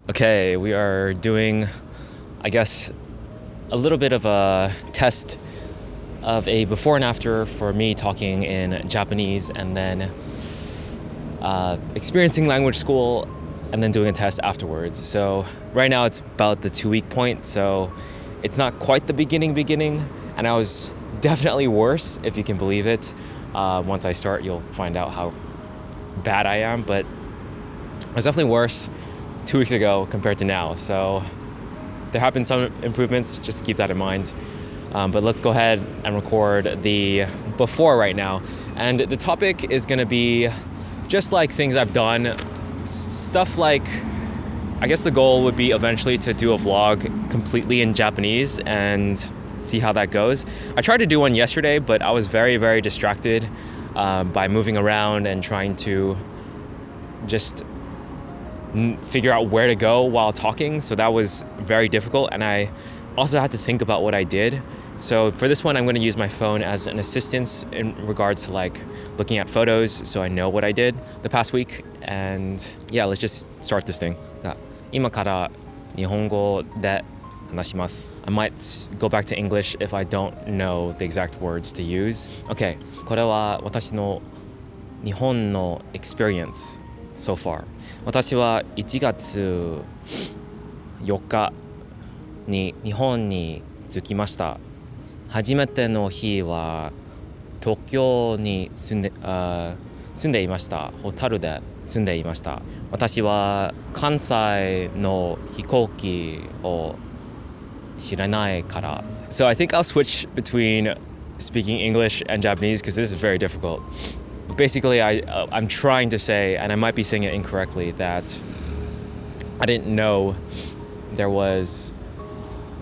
Okay, we are doing, I guess, a little bit of a test of a before and after for me talking in Japanese and then experiencing language school and then doing a test afterwards. So right now it's about the 2 week point, so it's not quite the beginning, and I was definitely worse, if you can believe it. Once I start, you'll find out how bad I am, but I was definitely worse 2 weeks ago compared to now. So there have been some improvements, just to keep that in mind. But let's go ahead and record the before right now. And the topic is going to be just like things I've done, stuff like, I guess the goal would be eventually to do a vlog completely in Japanese and see how that goes. I tried to do one yesterday, but I was very, very distracted by moving around and trying to just figure out where to go while talking. So that was very difficult, and I also had to think about what I did. So for this one, I'm going to use my phone as an assistance in regards to like looking at photos, so I know what I did the past week. And yeah, let's just start this thing. 今から日本語で話します. I might go back to English if I don't know the exact words to use. Okay, これは私の日本の experience so far. 私は1月4日に日本に着きました。初めての日は東京に住んでいました。ホテルで住んでいました。私は関西の飛行機を知らないから。So I think I'll switch between speaking English and Japanese because this is very difficult. Basically, I'm trying to say, and I might be saying it incorrectly, that I didn't know there was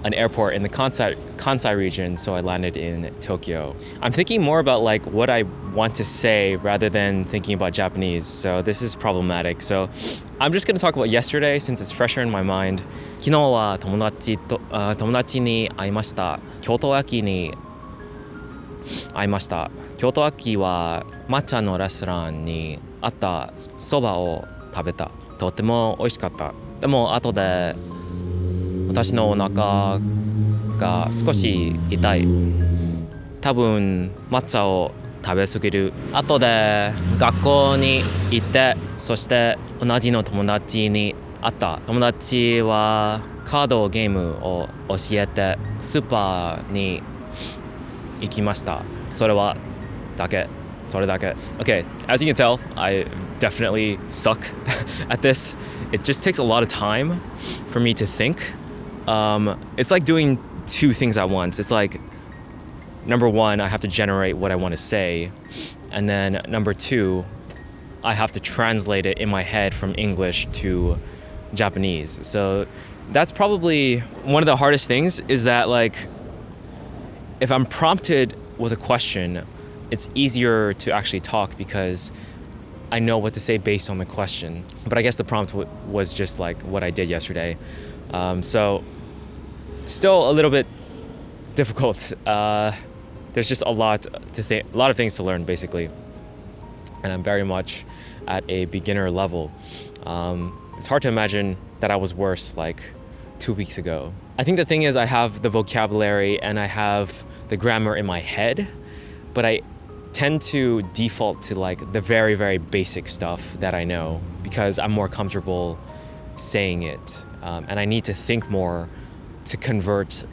an airport in the Kansai region, so I landed in Tokyo. I'm thinking more about like what I want to say rather than thinking about Japanese, so this is problematic. So I'm just going to talk about yesterday since it's fresher in my mind. 昨日は友達に会いました。京都駅に会いました。京都駅は抹茶のレストランにあったそばを食べた。とても美味しかった。でも後で私のお腹が少し痛い。多分抹茶を食べ過ぎる。後で学校に行って、そして同じの友達に会った。友達はカードゲームを教えてスーパーに行きました。それはだけ。それだけ。Okay, as you can tell, I definitely suck at this. It just takes a lot of time for me to think. It's like doing two things at once. It's like, number one, I have to generate what I want to say. And then number two, I have to translate it in my head from English to Japanese. So that's probably one of the hardest things, is that like, if I'm prompted with a question, it's easier to actually talk because I know what to say based on the question. But I guess the prompt was just like what I did yesterday. So still a little bit difficult. There's just a lot of things to learn basically. And I'm very much at a beginner level. It's hard to imagine that I was worse like 2 weeks ago. I think the thing is I have the vocabulary and I have the grammar in my head, but I tend to default to like the very, very basic stuff that I know because I'm more comfortable saying it. And I need to think more to convert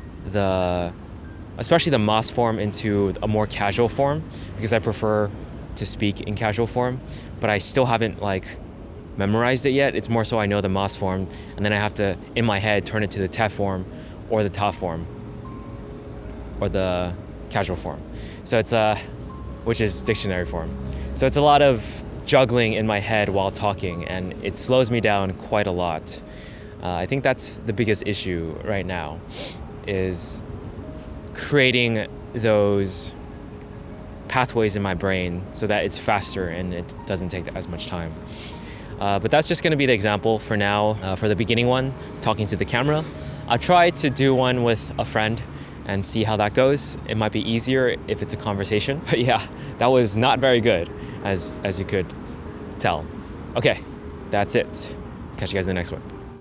especially the mas form into a more casual form, because I prefer to speak in casual form, but I still haven't like memorized it yet. It's more so I know the mas form, and then I have to, in my head, turn it to the te form or the ta form or the casual form. So it's which is dictionary form. So it's a lot of juggling in my head while talking, and it slows me down quite a lot. I think that's the biggest issue right now, is creating those pathways in my brain so that it's faster and it doesn't take as much time. But that's just going to be the example for now. For the beginning one, talking to the camera, I'll try to do one with a friend and see how that goes. It might be easier if it's a conversation. But yeah, that was not very good, as you could tell. Okay, that's it. Catch you guys in the next one.